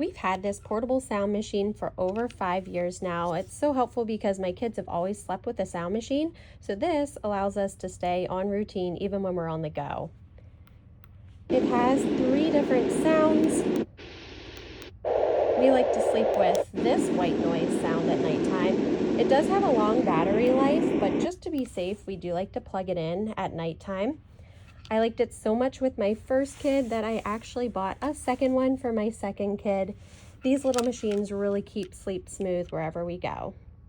We've had this portable sound machine for over 5 years now. It's so helpful because my kids have always slept with a sound machine, so this allows us to stay on routine even when we're on the go. It has 3 different sounds. We like to sleep with this white noise sound at nighttime. It does have a long battery life, but just to be safe, we do like to plug it in at nighttime. I liked it so much with my first kid that I actually bought a second one for my second kid. These little machines really keep sleep smooth wherever we go.